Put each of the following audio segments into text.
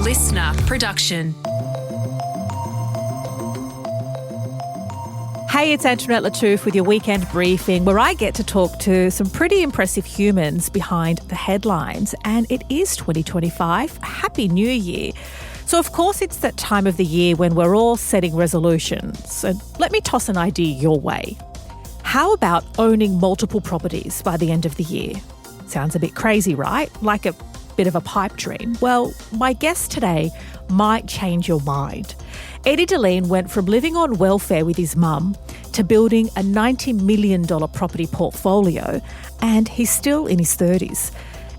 listener production. Hey, it's Antoinette Lattouf with your weekend briefing, where I get to talk to some pretty impressive humans behind the headlines. And it is 2025. Happy New Year. So, of course, it's that time of the year when we're all setting resolutions. So let me toss an idea your way. How about owning multiple properties by the end of the year? Sounds a bit crazy, right? Like a bit of a pipe dream. Well, my guest today might change your mind. Eddie Dilleen went from living on welfare with his mum to building a $90 million property portfolio, and he's still in his 30s.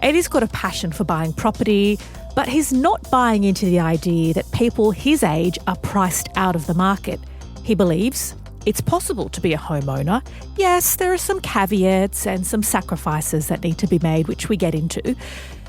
Eddie's got a passion for buying property, but he's not buying into the idea that people his age are priced out of the market. He believes it's possible to be a homeowner. Yes, there are some caveats and some sacrifices that need to be made, which we get into.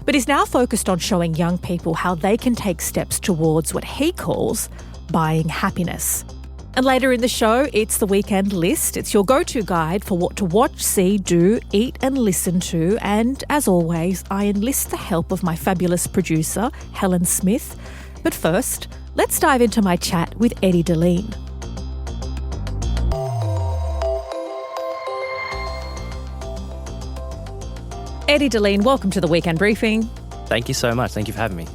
But he's now focused on showing young people how they can take steps towards what he calls buying happiness. And later in the show, it's the weekend list. It's your go-to guide for what to watch, see, do, eat and listen to. And as always, I enlist the help of my fabulous producer, Helen Smith. But first, let's dive into my chat with Eddie Dilleen. Eddie Dilleen, welcome to the weekend briefing. Thank you so much. Thank you for having me.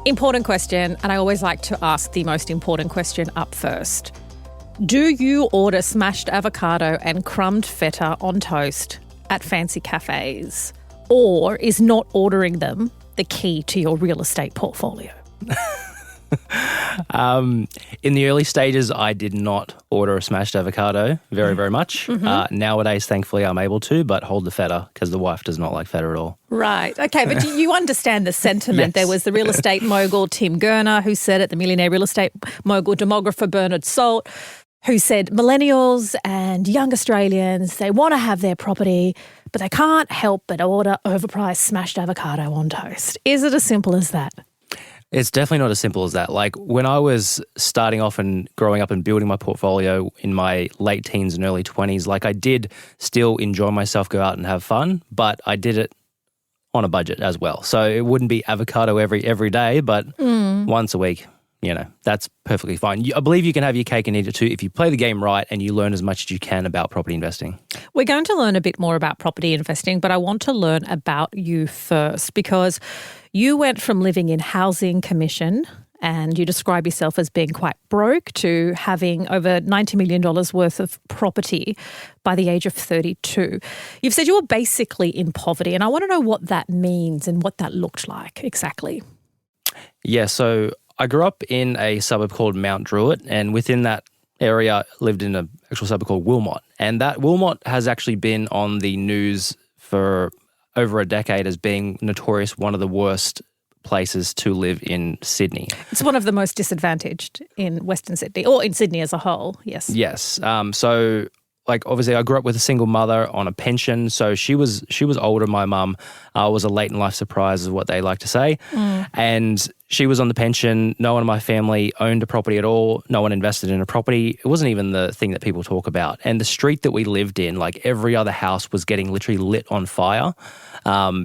Important question, and I always like to ask the most important question up first. Do you order smashed avocado and crumbed feta on toast at fancy cafes? Or is not ordering them the key to your real estate portfolio? In the early stages, I did not order a smashed avocado very much. Nowadays, thankfully, I'm able to, but hold the feta because the wife does not like feta at all. Right. Okay, but do you understand the sentiment? Yes. There was the real estate mogul Tim Gurner who said it, the millionaire real estate mogul demographer Bernard Salt, who said millennials and young Australians, they want to have their property, but they can't help but order overpriced smashed avocado on toast. Is it as simple as that? It's definitely not as simple as that. Like when I was starting off and growing up and building my portfolio in my late teens and early 20s, like I did still enjoy myself, go out and have fun, but I did it on a budget as well. So it wouldn't be avocado every day, but once a week, you know, that's perfectly fine. I believe you can have your cake and eat it too if you play the game right and you learn as much as you can about property investing. We're going to learn a bit more about property investing, but I want to learn about you first because you went from living in housing commission and you describe yourself as being quite broke to having over $90 million worth of property by the age of 32. You've said you were basically in poverty, and I want to know what that means and what that looked like exactly. Yeah, so I grew up in a suburb called Mount Druitt, and within that area lived in an actual suburb called Wilmot. And that Wilmot has actually been on the news for over a decade as being notorious one of the worst places to live in Sydney. It's one of the most disadvantaged in Western Sydney, or in Sydney as a whole, yes. Yes. So, like, obviously I grew up with a single mother on a pension, so she was older. My mum was a late in life surprise is what they like to say. And she was on the pension. No one in my family owned a property at all. No one invested in a property. It wasn't even the thing that people talk about. And the street that we lived in, like every other house was getting literally lit on fire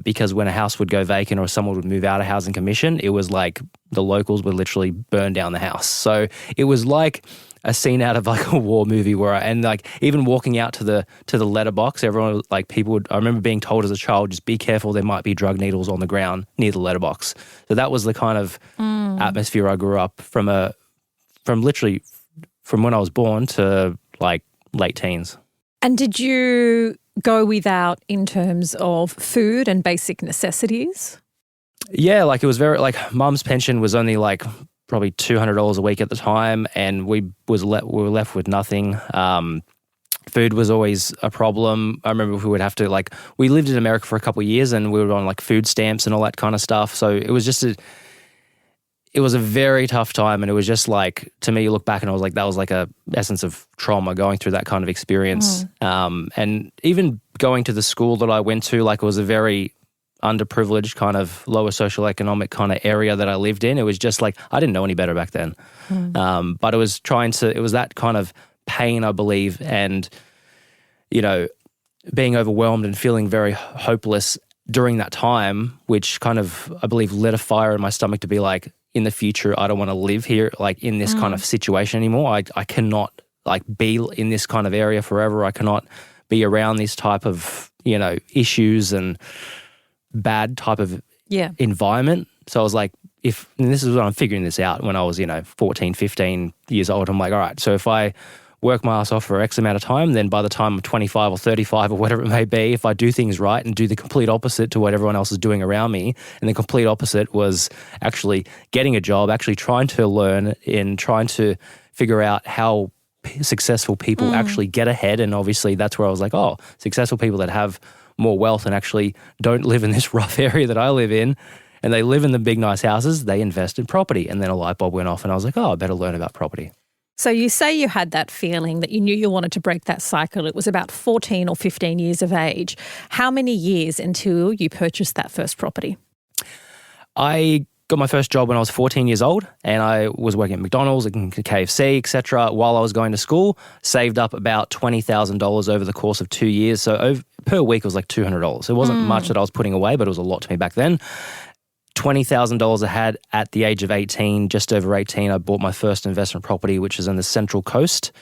because when a house would go vacant or someone would move out of housing commission, it was like the locals would literally burn down the house. So it was like a scene out of like a war movie and like even walking out to the letterbox, everyone, like people would, I remember being told as a child, just be careful, there might be drug needles on the ground near the letterbox. So that was the kind of atmosphere I grew up from literally from when I was born to like late teens. And did you go without in terms of food and basic necessities? Yeah, like it was very, like mum's pension was only like probably $200 a week at the time, and we were left with nothing. Food was always a problem. I remember we would have to we lived in America for a couple of years and we were on like food stamps and all that kind of stuff. So it was just it was a very tough time, and it was just like, to me, you look back and I was like, that was like a essence of trauma going through that kind of experience. And even going to the school that I went to, like it was a very underprivileged kind of lower socioeconomic kind of area that I lived in. It was just like, I didn't know any better back then. But it was that kind of pain, I believe, and, you know, being overwhelmed and feeling very hopeless during that time, which kind of, I believe, lit a fire in my stomach to be like, in the future, I don't want to live here, like in this kind of situation anymore. I cannot like be in this kind of area forever. I cannot be around this type of, issues and bad type of environment. So I was like, and this is when I'm figuring this out when I was, 14, 15 years old. I'm like, all right, so if I work my ass off for X amount of time, then by the time I'm 25 or 35 or whatever it may be, if I do things right and do the complete opposite to what everyone else is doing around me, and the complete opposite was actually getting a job, actually trying to learn and trying to figure out how successful people actually get ahead. And obviously that's where I was like, oh, successful people that have more wealth and actually don't live in this rough area that I live in, and they live in the big nice houses, they invest in property. And then a light bulb went off and I was like, oh, I better learn about property. So you say you had that feeling that you knew you wanted to break that cycle. It was about 14 or 15 years of age. How many years until you purchased that first property? I got my first job when I was 14 years old, and I was working at McDonalds and KFC, etc. while I was going to school. Saved up about $20,000 over the course of 2 years. So per week it was like $200. It wasn't much that I was putting away, but it was a lot to me back then. $20,000 I had at the age of 18, just over 18, I bought my first investment property, which is in the Central Coast,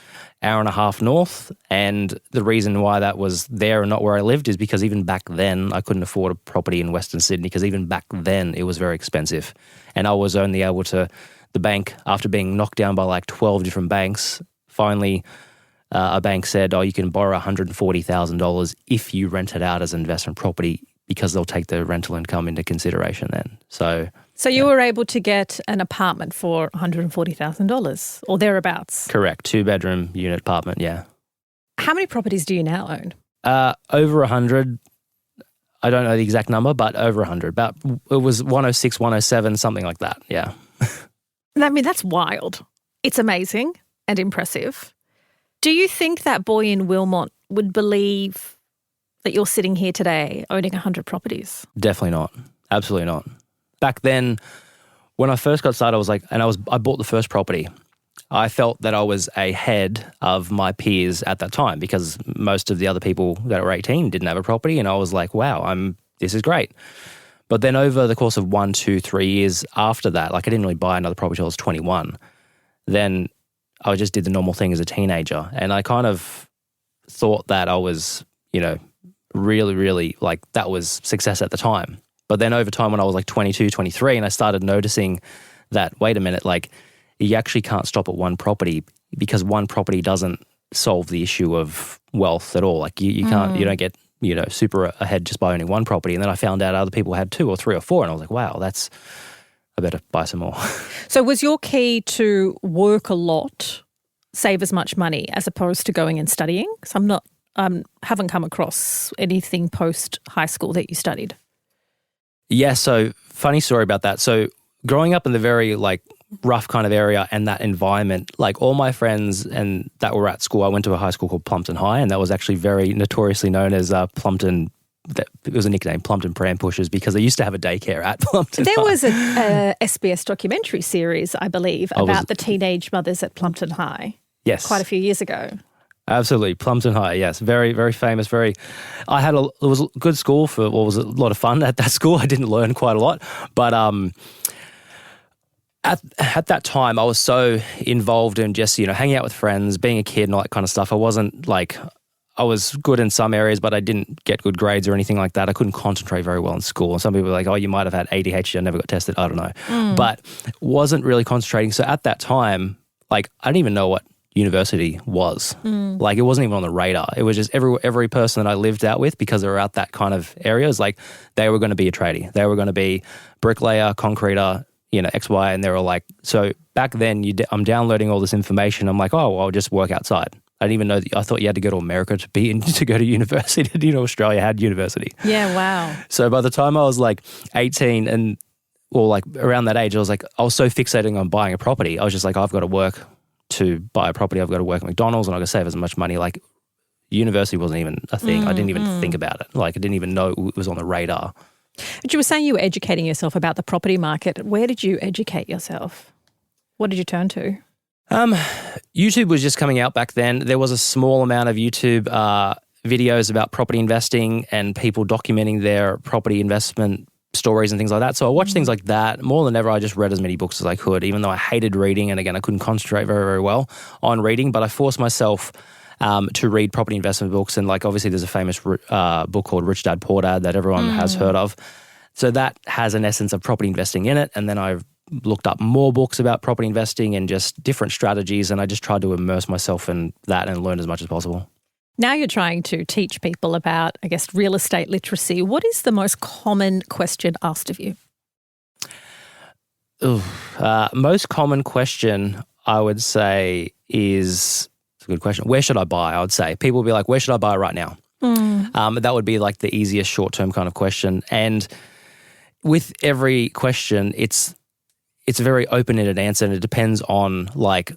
hour and a half north. And the reason why that was there and not where I lived is because even back then I couldn't afford a property in Western Sydney, because even back then it was very expensive. And I was only able to, the bank, after being knocked down by like 12 different banks, finally a bank said, oh, you can borrow $140,000 if you rent it out as an investment property, because they'll take the rental income into consideration then. So you were able to get an apartment for $140,000 or thereabouts? Correct. 2-bedroom unit apartment, yeah. How many properties do you now own? Over 100. I don't know the exact number, but over 100. It was 106, 107, something like that, yeah. I mean, that's wild. It's amazing and impressive. Do you think that boy in Wilmot would believe that you're sitting here today owning 100 properties? Definitely not. Absolutely not. Back then, when I first got started, I bought the first property. I felt that I was ahead of my peers at that time, because most of the other people that were 18 didn't have a property, and I was like, wow, this is great. But then over the course of 1, 2, 3 years after that, like I didn't really buy another property until I was 21. Then I just did the normal thing as a teenager, and I kind of thought that I was, really, really, like that was success at the time. But then over time, when I was like 22, 23, and I started noticing that, wait a minute, like you actually can't stop at one property, because one property doesn't solve the issue of wealth at all. Like you can't, you don't get, super ahead just by owning one property. And then I found out other people had 2 or 3 or 4, and I was like, wow, I better buy some more. So was your key to work a lot, save as much money, as opposed to going and studying? So haven't come across anything post high school that you studied. Yeah, so funny story about that. So growing up in the very like rough kind of area and that environment, like all my friends and that were at school, I went to a high school called Plumpton High, and that was actually very notoriously known as Plumpton. It was a nickname, Plumpton Pram Pushers, because they used to have a daycare at Plumpton High. There was a SBS documentary series, I believe, about the teenage mothers at Plumpton High. Yes. Quite a few years ago. Absolutely. Plumpton High, yes. Very, very famous. It was a good school for what was a lot of fun at that school. I didn't learn quite a lot. But at that time, I was so involved in just, hanging out with friends, being a kid and all that kind of stuff. I wasn't like, I was good in some areas, but I didn't get good grades or anything like that. I couldn't concentrate very well in school. And some people were like, oh, you might have had ADHD. I never got tested. I don't know. But wasn't really concentrating. So at that time, like, I didn't even know what university was. Like, it wasn't even on the radar. It was just every person that I lived out with, because they were out that kind of areas, like they were going to be a tradie. They were going to be bricklayer, concreter, X, Y. And they were like, so back then I'm downloading all this information. I'm like, oh, well, I'll just work outside. I didn't even know. I thought you had to go to America to go to university. Australia had university. Yeah, wow. So by the time I was like 18 or like around that age, I was so fixating on buying a property. I was just like, I've got to work to buy a property. I've got to work at McDonald's, and I've got to save as much money. Like, university wasn't even a thing. I didn't even think about it. Like, I didn't even know it was on the radar. But you were saying you were educating yourself about the property market. Where did you educate yourself? What did you turn to? YouTube was just coming out back then. There was a small amount of YouTube videos about property investing and people documenting their property investment stories and things like that. So I watched things like that. More than ever, I just read as many books as I could, even though I hated reading. And again, I couldn't concentrate very, very well on reading, but I forced myself to read property investment books. And like, obviously there's a famous book called Rich Dad, Poor Dad that everyone has heard of. So that has an essence of property investing in it. And then I've looked up more books about property investing and just different strategies. And I just tried to immerse myself in that and learn as much as possible. Now you're trying to teach people about, I guess, real estate literacy. What is the most common question asked of you? Most common question, I would say, is, it's a good question, where should I buy? I would say people will be like, where should I buy right now? That would be like the easiest short-term kind of question. And with every question, it's a very open-ended answer, and it depends on like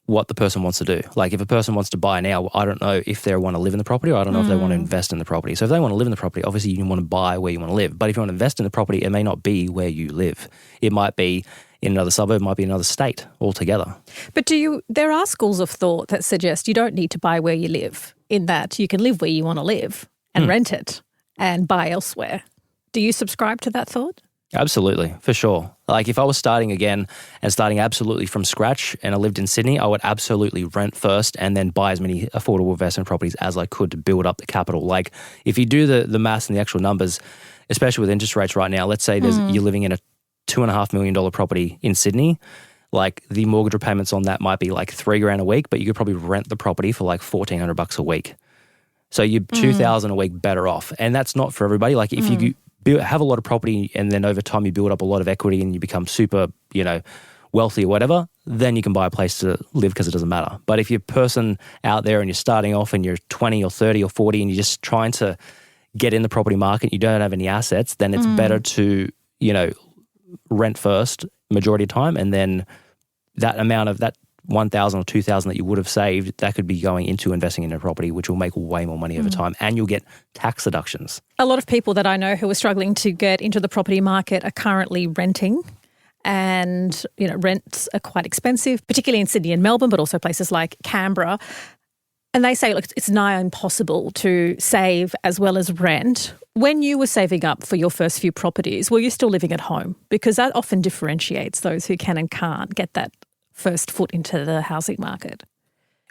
what the person wants to do. Like if a person wants to buy now, I don't know if they want to live in the property, or I don't know if they want to invest in the property. So if they want to live in the property, obviously you want to buy where you want to live. But if you want to invest in the property, it may not be where you live. It might be in another suburb, it might be another state altogether. But there are schools of thought that suggest you don't need to buy where you live, in that you can live where you want to live and rent it and buy elsewhere. Do you subscribe to that thought? Absolutely, for sure. Like if I was starting again and starting absolutely from scratch and I lived in Sydney, I would absolutely rent first and then buy as many affordable investment properties as I could to build up the capital. Like if you do the maths and the actual numbers, especially with interest rates right now, let's say you're living in a $2.5 million property in Sydney, like the mortgage repayments on that might be like $3,000 a week, but you could probably rent the property for like $1,400 a week. So you're $2,000 a week better off. And that's not for everybody. Like if you have a lot of property and then over time you build up a lot of equity and you become super, wealthy or whatever, then you can buy a place to live because it doesn't matter. But if you're a person out there and you're starting off and you're 20 or 30 or 40 and you're just trying to get in the property market, you don't have any assets, then it's better to, rent first majority of time, and then that amount of that 1,000 or 2,000 that you would have saved, that could be going into investing in a property, which will make way more money over time, and you'll get tax deductions. A lot of people that I know who are struggling to get into the property market are currently renting, and rents are quite expensive, particularly in Sydney and Melbourne, but also places like Canberra. And they say, look, it's nigh impossible to save as well as rent. When you were saving up for your first few properties, were you still living at home? Because that often differentiates those who can and can't get that first foot into the housing market.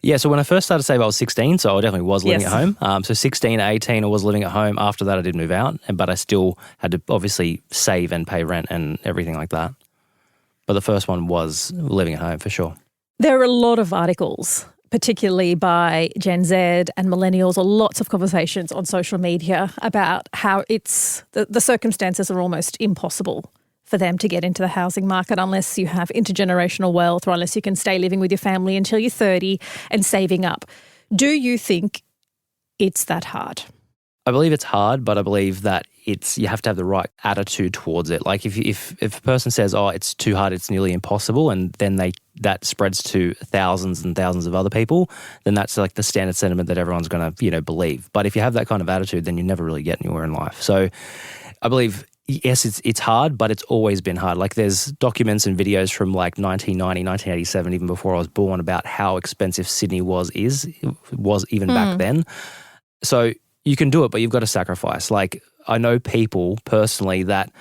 Yeah, so when I first started saving, I was 16, so I definitely was living at home. So 16 to 18, I was living at home. After that, I did move out, but I still had to obviously save and pay rent and everything like that. But the first one was living at home for sure. There are a lot of articles, particularly by Gen Z and millennials, or lots of conversations on social media about how the circumstances are almost impossible for them to get into the housing market unless you have intergenerational wealth, or unless you can stay living with your family until you're 30 and saving up. Do you think it's that hard? I believe it's hard, but I believe that you have to have the right attitude towards it. Like if a person says, oh, it's too hard, it's nearly impossible, and then that spreads to thousands and thousands of other people, then that's like the standard sentiment that everyone's going to, believe. But if you have that kind of attitude, then you never really get anywhere in life. So I believe, yes, it's hard, but it's always been hard. Like there's documents and videos from like 1990, 1987, even before I was born, about how expensive Sydney was even back then. So you can do it, but you've got to sacrifice. Like I know people personally that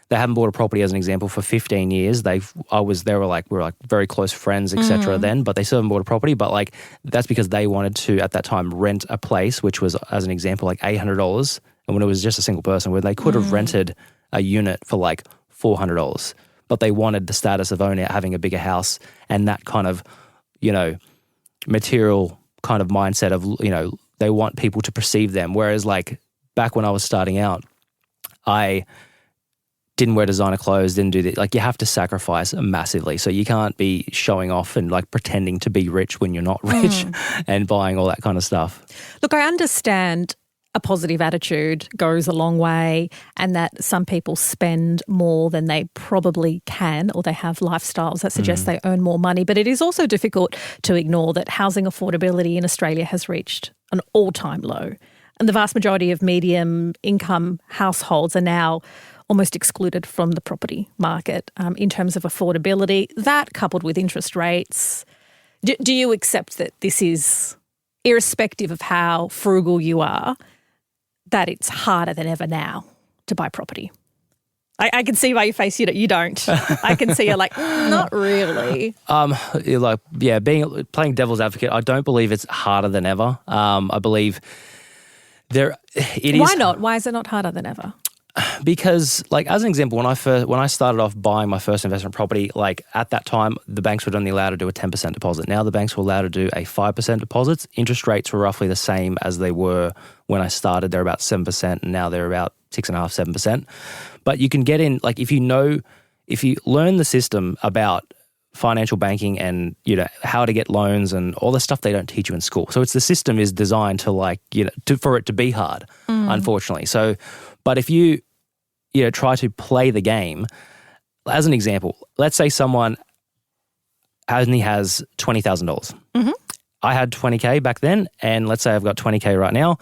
they haven't bought a property, as an example, for 15 years. We were very close friends, etc. then, but they still haven't bought a property. But like that's because they wanted to, at that time, rent a place, which was, as an example, like $800. And when it was just a single person, where they could have rented a unit for like $400, but they wanted the status of owner, having a bigger house, and that kind of, material kind of mindset of, they want people to perceive them. Whereas like back when I was starting out, I didn't wear designer clothes, didn't do that. Like you have to sacrifice massively. So you can't be showing off and like pretending to be rich when you're not rich and buying all that kind of stuff. Look, I understand a positive attitude goes a long way, and that some people spend more than they probably can, or they have lifestyles that suggest they earn more money. But it is also difficult to ignore that housing affordability in Australia has reached an all-time low. And the vast majority of medium income households are now almost excluded from the property market in terms of affordability. That, coupled with interest rates, do you accept that this is, irrespective of how frugal you are, that it's harder than ever now to buy property? I can see by your face you don't. I can see you're like, not really. You're like, yeah, playing devil's advocate, I don't believe it's harder than ever. I believe it is. Why not? Why is it not harder than ever? Because, like, as an example, when I started off buying my first investment property, like at that time, the banks were only allowed to do a 10% deposit. Now the banks were allowed to do a 5% deposit. Interest rates were roughly the same as they were when I started. They're about 7%, and now they're about 6.5%, 7%. But you can get in, like, if you learn the system about financial banking and, you know, how to get loans and all the stuff they don't teach you in school. So the system is designed to, like, you know, for it to be hard, unfortunately. So, but if you try to play the game, as an example, let's say someone only has $20,000. Mm-hmm. I had $20K back then, and let's say I've got $20K right now.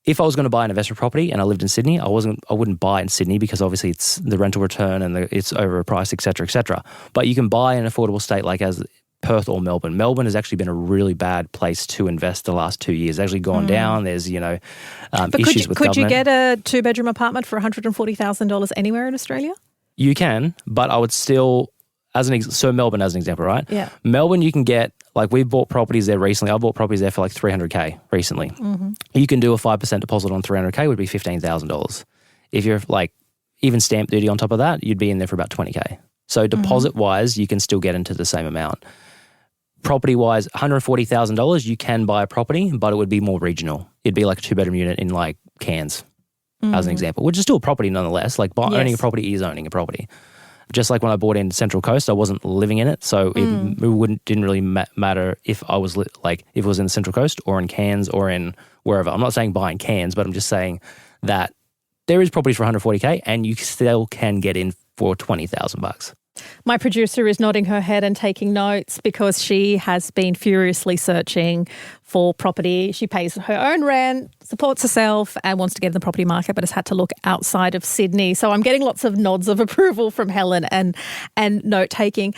If I was going to buy an investment property and I lived in Sydney, I wouldn't buy in Sydney because obviously it's the rental return and it's overpriced, et cetera, et cetera. But you can buy an affordable state like as Perth or Melbourne. Melbourne has actually been a really bad place to invest the last 2 years. It's actually gone down. There's, issues with government. Could you get a 2-bedroom apartment for $140,000 anywhere in Australia? You can, but I would still, so Melbourne as an example, right? Yeah. Melbourne, you can get, like, we've bought properties there recently. I bought properties there for like $300K recently. Mm-hmm. You can do a 5% deposit on $300K would be $15,000. If you're like, even stamp duty on top of that, you'd be in there for about $20K. So deposit-wise, you can still get into the same amount. Property-wise, $140,000, you can buy a property, but it would be more regional. It'd be like a 2-bedroom unit in like Cairns, as an example, which is still a property nonetheless. Like owning a property is owning a property. Just like when I bought in Central Coast, I wasn't living in it, so it didn't really matter if I was if it was in the Central Coast or in Cairns or in wherever. I'm not saying buy in Cairns, but I'm just saying that there is properties for $140K, and you still can get in for $20,000. My producer is nodding her head and taking notes because she has been furiously searching for property. She pays her own rent, supports herself, and wants to get in the property market, but has had to look outside of Sydney. So I'm getting lots of nods of approval from Helen and note-taking.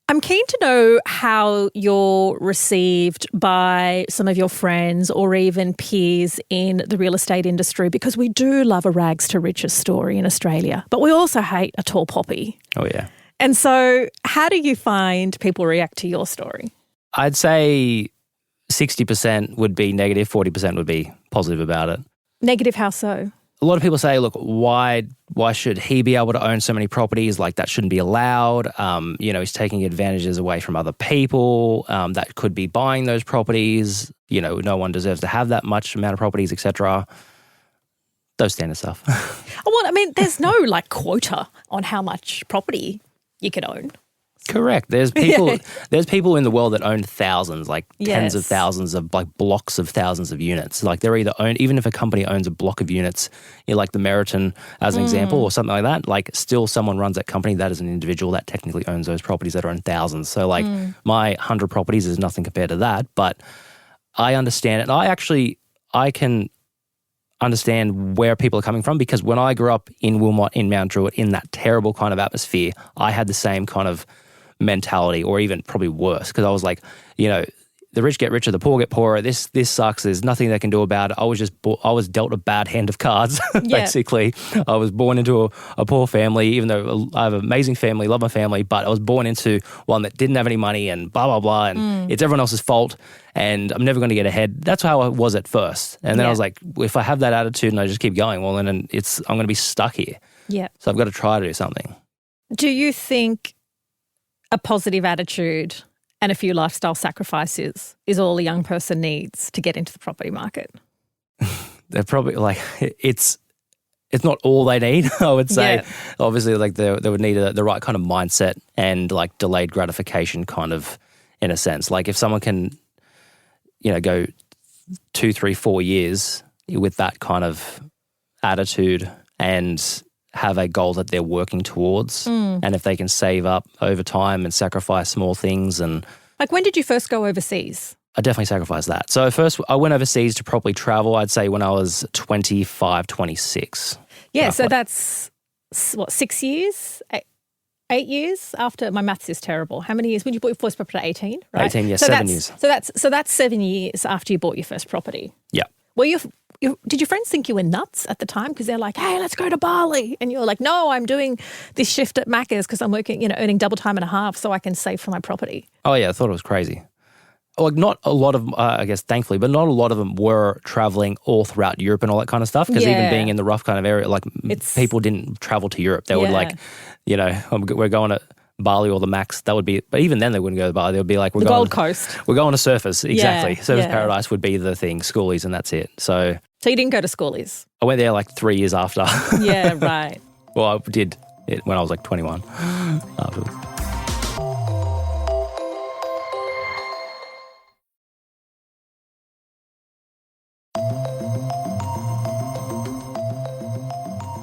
I'm keen to know how you're received by some of your friends or even peers in the real estate industry, because we do love a rags to riches story in Australia, but we also hate a tall poppy. Oh, yeah. And so how do you find people react to your story? I'd say 60% would be negative, 40% would be positive about it. Negative, how so? A lot of people say, look, why should he be able to own so many properties? Like, that shouldn't be allowed. He's taking advantages away from other people that could be buying those properties. No one deserves to have that much amount of properties, etc. Those standard stuff. Well, I mean, there's no quota on how much property you can own. Correct. There's people. There's people in the world that own thousands, tens of thousands of blocks of thousands of units. Like, they're either owned. Even if a company owns a block of units, like the Meriton as an example, or something like that. Like, still someone runs that company. That is an individual that technically owns those properties that are in thousands. So my 100 properties is nothing compared to that. But I understand it. And I can understand where people are coming from, because when I grew up in Wilmot, in Mount Druitt, in that terrible kind of atmosphere, I had the same kind of mentality, or even probably worse, because I was like, the rich get richer, the poor get poorer. This sucks. There's nothing they can do about it. I was dealt a bad hand of cards, basically. I was born into a poor family, even though I have an amazing family, love my family, but I was born into one that didn't have any money and blah, blah, blah, and it's everyone else's fault, and I'm never going to get ahead. That's how I was at first. And then I was like, if I have that attitude and I just keep going, well, then I'm going to be stuck here. Yeah. So I've got to try to do something. Do you think a positive attitude and a few lifestyle sacrifices is all a young person needs to get into the property market? They're probably it's not all they need, I would say. Yeah. Obviously, they would need the right kind of mindset and delayed gratification kind of, in a sense. Like, if someone can, go 2, 3, 4 years with that kind of attitude and have a goal that they're working towards, and if they can save up over time and sacrifice small things. And when did you first go overseas? I definitely sacrificed that. So first I went overseas to properly travel, I'd say when I was 25, 26. Yeah, roughly. So that's, 6 years? 8 years after? My maths is terrible. How many years? When you bought your first property at 18, right? 18, yes, 7 years. So that's 7 years after you bought your first property. Yeah. Well, did your friends think you were nuts at the time? Because they're like, hey, let's go to Bali. And you're like, no, I'm doing this shift at Macca's because I'm working, earning double time and a half so I can save for my property. Oh, yeah, I thought it was crazy. Like, not a lot of, I guess, thankfully, but not a lot of them were traveling all throughout Europe and all that kind of stuff. Because even being in the rough kind of area, like, people didn't travel to Europe. They would like, we're going to Bali or the Max. That would be, but even then they wouldn't go to Bali. They would be like, the Gold Coast. We're going to Surfers. Exactly. Surfers Paradise would be the thing, schoolies, and that's it. So you didn't go to schoolies? I went there like 3 years after. Yeah, right. Well, I did it when I was like 21 afterwards.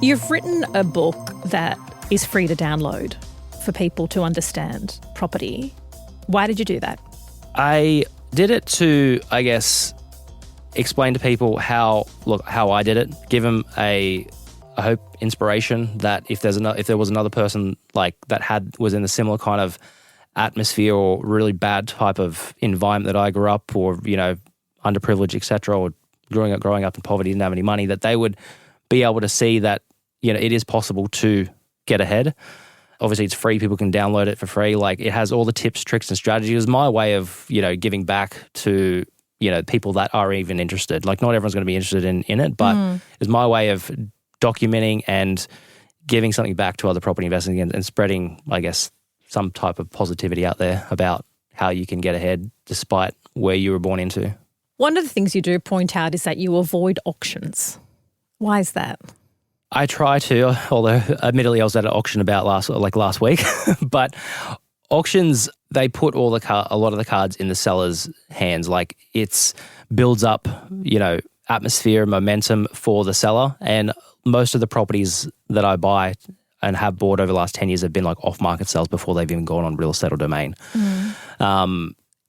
You've written a book that is free to download for people to understand property. Why did you do that? I did it to, I guess, explain to people how I did it, give them I hope, inspiration that if there was another person like that was in a similar kind of atmosphere or really bad type of environment that I grew up, or underprivileged, etc., or growing up in poverty, didn't have any money, that they would be able to see that it is possible to get ahead. Obviously, it's free. People can download it for free. Like, it has all the tips, tricks, and strategies. It was my way of, giving back to, people that are even interested. Like, not everyone's going to be interested in it, but it's my way of documenting and giving something back to other property investors and spreading, I guess, some type of positivity out there about how you can get ahead despite where you were born into. One of the things you do point out is that you avoid auctions. Why is that? I try to, although admittedly I was at an auction about last week, but auctions, they put a lot of the cards in the seller's hands. Like, it's builds up, atmosphere, momentum for the seller. And most of the properties that I buy and have bought over the last 10 years have been like off-market sales before they've even gone on real estate or domain.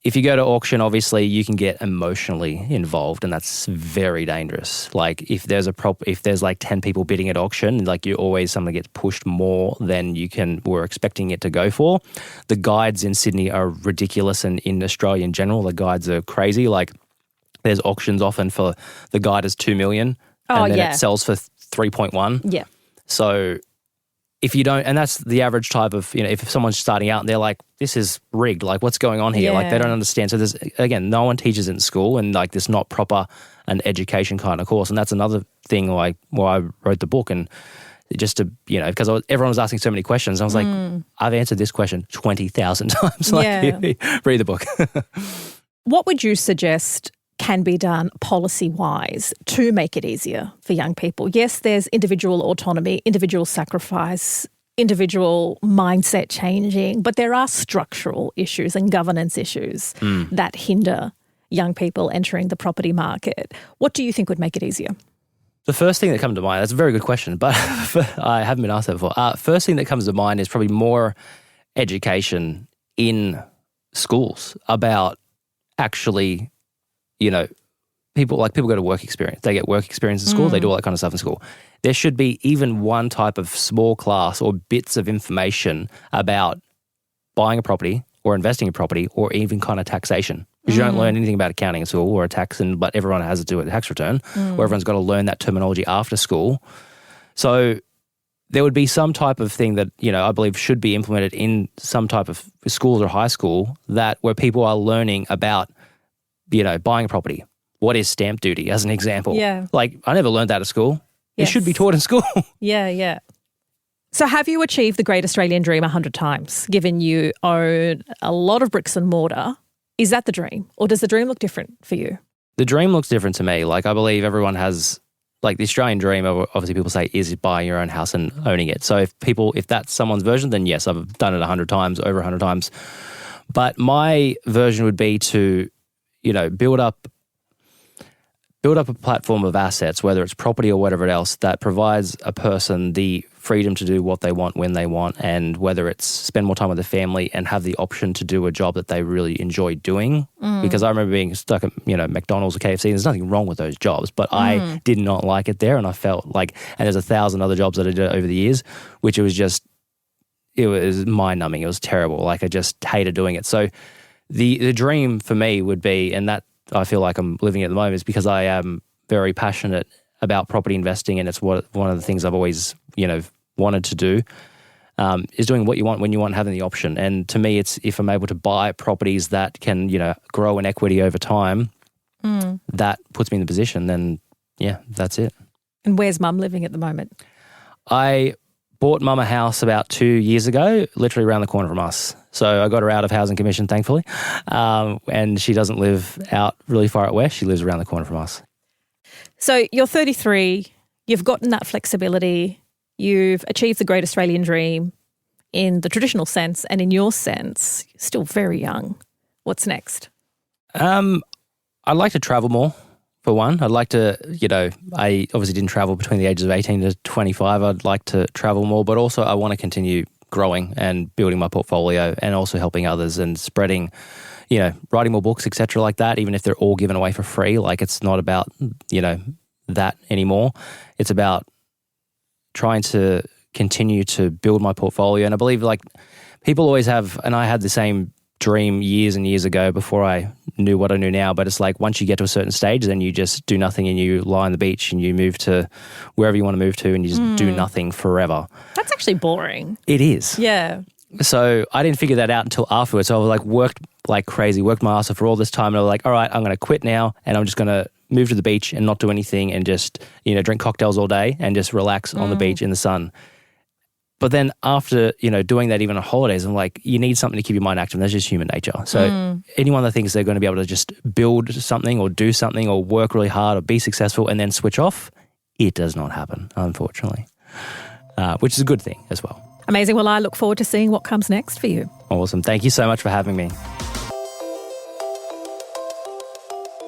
If you go to auction, obviously you can get emotionally involved, and that's very dangerous. Like, if there's like 10 people bidding at auction, like, something gets pushed more than we're expecting it to go for. The guides in Sydney are ridiculous, and in Australia in general, the guides are crazy. Like, there's auctions often for the guide is 2 million, and then it sells for 3.1. Yeah. So if you don't, and that's the average type of, if someone's starting out and they're like, this is rigged, like, what's going on here? Yeah. Like, they don't understand. So there's, again, no one teaches it in school, and like, there's not proper an education kind of course. And that's another thing, like, why I wrote the book, and just to, because everyone was asking so many questions. I was like, I've answered this question 20,000 times. Like, read the book. What would you suggest can be done policy-wise to make it easier for young people? Yes, there's individual autonomy, individual sacrifice, individual mindset changing, but there are structural issues and governance issues that hinder young people entering the property market. What do you think would make it easier? The first thing that comes to mind, that's a very good question, but I haven't been asked that before. First thing that comes to mind is probably more education in schools about actually, people go to work experience. They get work experience in school. They do all that kind of stuff in school. There should be even one type of small class or bits of information about buying a property or investing in property, or even kind of taxation. Because you don't learn anything about accounting in school or a tax, but everyone has to do a tax return, or everyone's got to learn that terminology after school. So there would be some type of thing that, I believe should be implemented in some type of schools or high school, where people are learning about, buying a property. What is stamp duty, as an example? Yeah. Like, I never learned that at school. Yes. It should be taught in school. Yeah. So have you achieved the great Australian dream 100 times, given you own a lot of bricks and mortar? Is that the dream, or does the dream look different for you? The dream looks different to me. Like, I believe everyone has, like, the Australian dream, obviously people say, is buying your own house and owning it. So if that's someone's version, then yes, I've done it 100 times, over 100 times. But my version would be to, build up a platform of assets, whether it's property or whatever else, that provides a person the freedom to do what they want when they want, and whether it's spend more time with the family and have the option to do a job that they really enjoy doing. Because I remember being stuck at, McDonalds or KFC, and there's nothing wrong with those jobs, but I did not like it there, and I felt like, and there's 1,000 other jobs that I did over the years, which it was mind-numbing. It was terrible. Like, I just hated doing it. So the dream for me would be, and that I feel like I'm living at the moment, is because I am very passionate about property investing, and it's one of the things I've always, wanted to do, is doing what you want when you want, having the option. And to me, it's if I'm able to buy properties that can, grow in equity over time, that puts me in the position, then that's it. And where's Mum living at the moment? I bought Mum a house about 2 years ago, literally around the corner from us. So I got her out of housing commission, thankfully. And she doesn't live out really far out west. She lives around the corner from us. So you're 33, you've gotten that flexibility, you've achieved the great Australian dream in the traditional sense, and in your sense, you're still very young. What's next? I'd like to travel more, for one. I'd like to, I obviously didn't travel between the ages of 18 to 25. I'd like to travel more, but also I want to continue growing and building my portfolio and also helping others and spreading, writing more books, etc. like that, even if they're all given away for free. Like, it's not about, that anymore. It's about trying to continue to build my portfolio. And I believe, like, people always have, and I had the same dream years and years ago before I knew what I knew now, but it's like once you get to a certain stage, then you just do nothing and you lie on the beach and you move to wherever you want to move to and you just do nothing forever. That's actually boring. It is. Yeah. So I didn't figure that out until afterwards. So I was like, worked like crazy, worked my ass off for all this time, and I was like, all right, I'm going to quit now and I'm just going to move to the beach and not do anything and just, drink cocktails all day and just relax on the beach in the sun. But then after, doing that even on holidays, I'm like, you need something to keep your mind active. And that's just human nature. So anyone that thinks they're going to be able to just build something or do something or work really hard or be successful and then switch off, it does not happen, unfortunately, which is a good thing as well. Amazing. Well, I look forward to seeing what comes next for you. Awesome. Thank you so much for having me.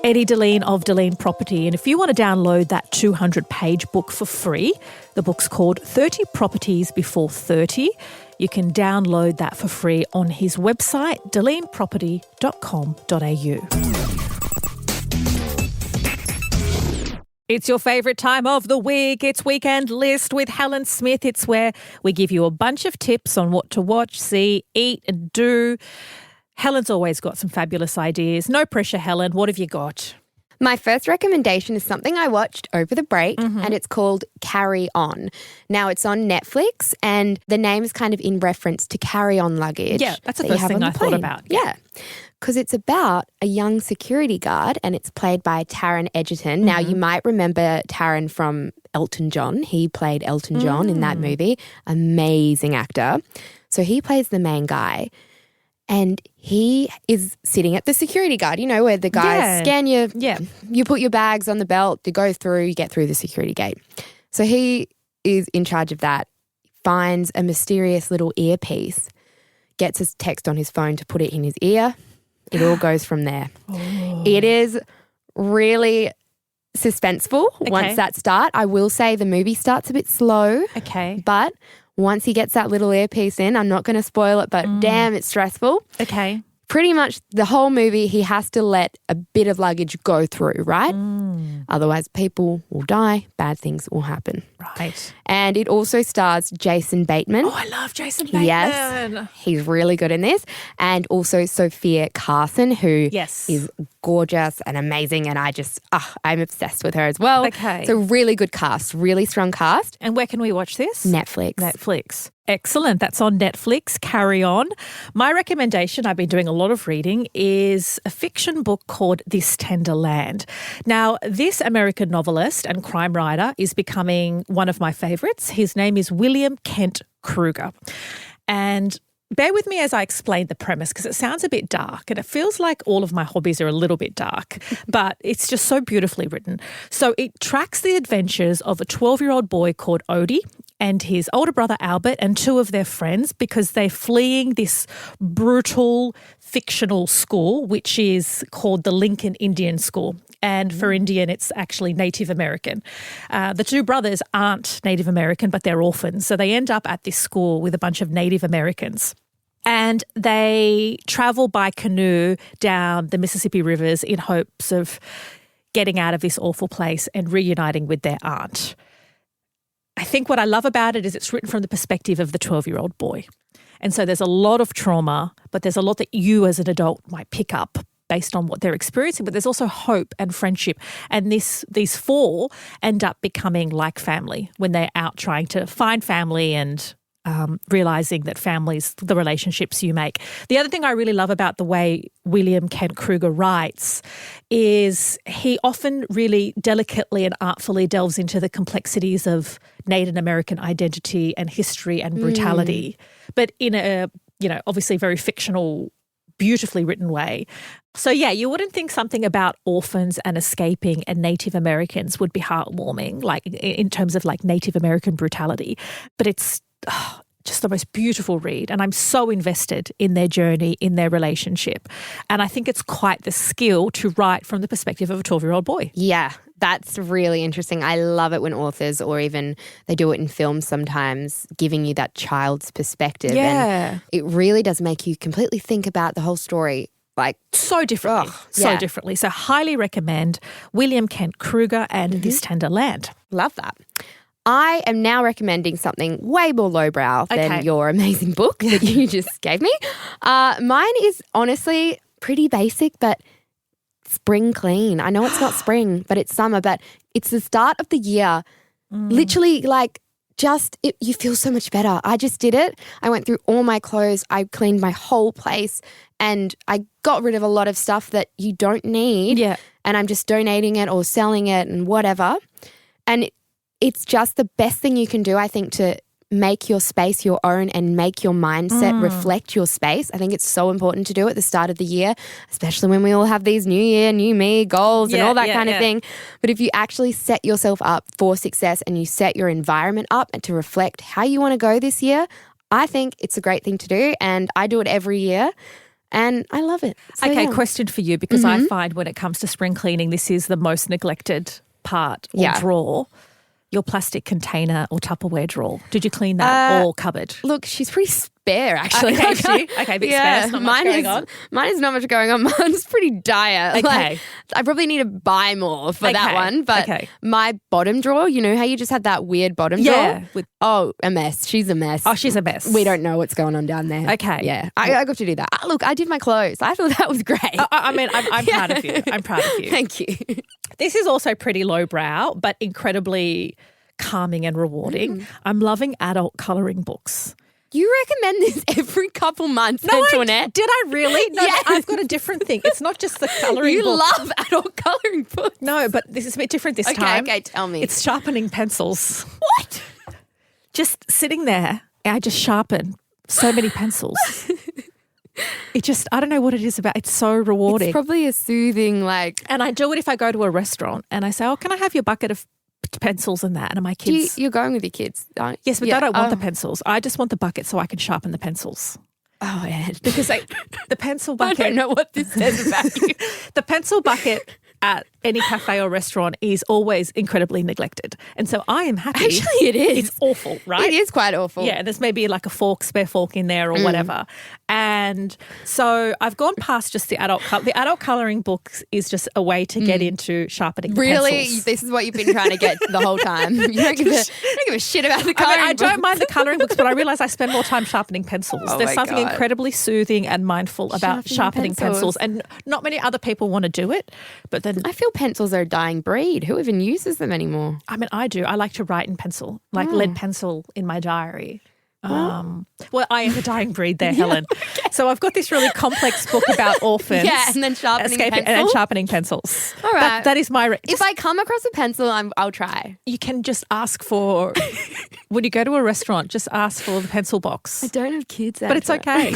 Eddie Dilleen of Dilleen Property. And if you want to download that 200-page book for free, the book's called 30 Properties Before 30. You can download that for free on his website, dilleenproperty.com.au. It's your favourite time of the week. It's Weekend List with Helen Smith. It's where we give you a bunch of tips on what to watch, see, eat and do. Helen's always got some fabulous ideas. No pressure, Helen. What have you got? My first recommendation is something I watched over the break and it's called Carry On. Now, it's on Netflix and the name is kind of in reference to carry-on luggage. Yeah, that's the first thing I thought about. Yeah, because it's about a young security guard and it's played by Taron Egerton. Now, you might remember Taron from Elton John. He played Elton John in that movie. Amazing actor. So he plays the main guy. And he is sitting at the security guard, where the guys scan you. Yeah. You put your bags on the belt, you go through, you get through the security gate. So he is in charge of that, finds a mysterious little earpiece, gets a text on his phone to put it in his ear. It all goes from there. Oh. It is really suspenseful once that starts. I will say the movie starts a bit slow. Okay. But once he gets that little earpiece in, I'm not going to spoil it, but damn, it's stressful. Okay. Pretty much the whole movie, he has to let a bit of luggage go through, right? Otherwise, people will die, bad things will happen. Right. And it also stars Jason Bateman. Oh, I love Jason Bateman. Yes, he's really good in this. And also Sophia Carson, who is gorgeous and amazing. And I'm obsessed with her as well. Okay. It's a really good cast, really strong cast. And where can we watch this? Netflix. Excellent. That's on Netflix. Carry On. My recommendation, I've been doing a lot of reading, is a fiction book called This Tender Land. Now, this American novelist and crime writer is becoming one of my favourites. His name is William Kent Krueger. And bear with me as I explain the premise because it sounds a bit dark and it feels like all of my hobbies are a little bit dark, but it's just so beautifully written. So it tracks the adventures of a 12-year-old boy called Odie and his older brother Albert and two of their friends because they're fleeing this brutal fictional school, which is called the Lincoln Indian School. And for Indian, it's actually Native American. The two brothers aren't Native American, but they're orphans. So they end up at this school with a bunch of Native Americans. And they travel by canoe down the Mississippi rivers in hopes of getting out of this awful place and reuniting with their aunt. I think what I love about it is it's written from the perspective of the 12-year-old boy. And so there's a lot of trauma, but there's a lot that you as an adult might pick up based on what they're experiencing, but there's also hope and friendship. And these four end up becoming like family when they're out trying to find family and realizing that families, the relationships you make. The other thing I really love about the way William Kent Krueger writes is he often really delicately and artfully delves into the complexities of Native American identity and history and brutality, but in a, obviously very fictional, beautifully written way. So, yeah, you wouldn't think something about orphans and escaping and Native Americans would be heartwarming, like in terms of like Native American brutality, but it's just the most beautiful read, and I'm so invested in their journey, in their relationship. And I think it's quite the skill to write from the perspective of a 12-year-old boy. Yeah, that's really interesting. I love it when authors, or even they do it in films sometimes, giving you that child's perspective. Yeah. And it really does make you completely think about the whole story. Like so differently, differently. So highly recommend William Kent Krueger and This Tender Land. Love that. I am now recommending something way more lowbrow than your amazing book that you just gave me. Mine is honestly pretty basic, but spring clean. I know it's not spring, but it's summer, but it's the start of the year. Literally, like, you feel so much better. I just did it. I went through all my clothes. I cleaned my whole place, and I got rid of a lot of stuff that you don't need. Yeah. And I'm just donating it or selling it and whatever. And it's just the best thing you can do, I think, to make your space your own and make your mindset reflect your space. I think it's so important to do at the start of the year, especially when we all have these new year, new me goals and all that kind of thing. But if you actually set yourself up for success and you set your environment up and to reflect how you want to go this year, I think it's a great thing to do, and I do it every year. And I love it. So, question for you, because I find when it comes to spring cleaning, this is the most neglected part or drawer. Your plastic container or Tupperware drawer. Did you clean that or cupboard? Look, she's pretty spare, actually. Okay, bit spare. Not much going on. Mine is not much going on. Mine's pretty dire. Okay. Like, I probably need to buy more for that one. But my bottom drawer, you know how you just had that weird bottom drawer? A mess. She's a mess. Oh, she's a mess. We don't know what's going on down there. Okay. Yeah. I got to do that. Look, I did my clothes. I thought that was great. I'm proud of you. I'm proud of you. Thank you. This is also pretty lowbrow, but incredibly calming and rewarding. I'm loving adult colouring books. You recommend this every couple months, Antoinette. Did I really? No, yes. I've got a different thing. It's not just the colouring book. You love adult colouring books. No, but this is a bit different this time. Okay, tell me. It's sharpening pencils. What? Just sitting there, I just sharpen so many pencils. I don't know what it is about. It's so rewarding. It's probably a soothing, And I do it if I go to a restaurant and I say, can I have your bucket of pencils and that? And my kids. You're going with your kids, aren't you? Yes, but they don't want the pencils. I just want the bucket so I can sharpen the pencils. Oh, Ed. Because the pencil bucket. I don't know what this says about you. The pencil bucket at any cafe or restaurant is always incredibly neglected. And so I am happy. Actually, it is. It's awful, right? It is quite awful. Yeah, there's maybe like a spare fork in there or whatever. And so I've gone past just the adult colouring books is just a way to get into sharpening the Really? pencils. This is what you've been trying to get the whole time. You don't give a shit about the colouring I books. don't mind the colouring books, but I realise I spend more time sharpening pencils. Oh There's my something God. incredibly soothing and mindful about sharpening pencils. And not many other people want to do it. But then I feel pencils are a dying breed. Who even uses them anymore? I mean, I do. I like to write in pencil, like lead pencil in my diary. Well, I am a dying breed there, Helen. Okay. So I've got this really complex book about orphans. Yeah, and then sharpening pencils. And then sharpening pencils. All right. That is my... If I come across a pencil, I'll try. You can just ask for... when you go to a restaurant, just ask for the pencil box. I don't have kids, but it's okay.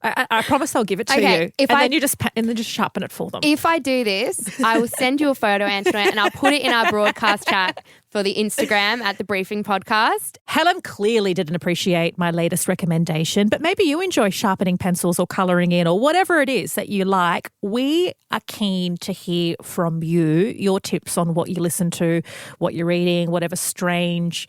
I promise I'll give it to you. Then you just sharpen it for them. If I do this, I will send you a photo, Antoinette, and I'll put it in our broadcast chat for the Instagram at The Briefing Podcast. Helen clearly didn't appreciate my latest recommendation, but maybe you enjoy sharpening pencils or colouring in or whatever it is that you like. We are keen to hear from you, your tips on what you listen to, what you're reading, whatever strange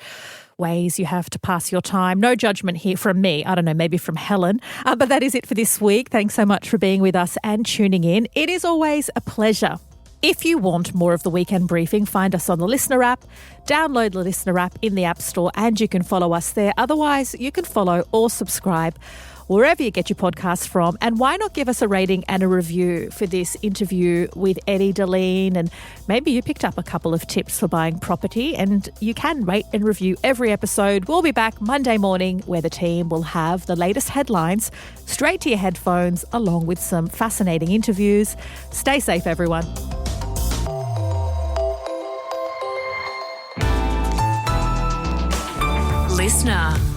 ways you have to pass your time. No judgment here from me. I don't know, maybe from Helen. But that is it for this week. Thanks so much for being with us and tuning in. It is always a pleasure If you want more of the Weekend Briefing, find us on the Listener app, download the Listener app in the App Store, and you can follow us there. Otherwise, you can follow or subscribe wherever you get your podcasts from. And why not give us a rating and a review for this interview with Eddie Dilleen? And maybe you picked up a couple of tips for buying property, and you can rate and review every episode. We'll be back Monday morning where the team will have the latest headlines straight to your headphones along with some fascinating interviews. Stay safe, everyone. Listener.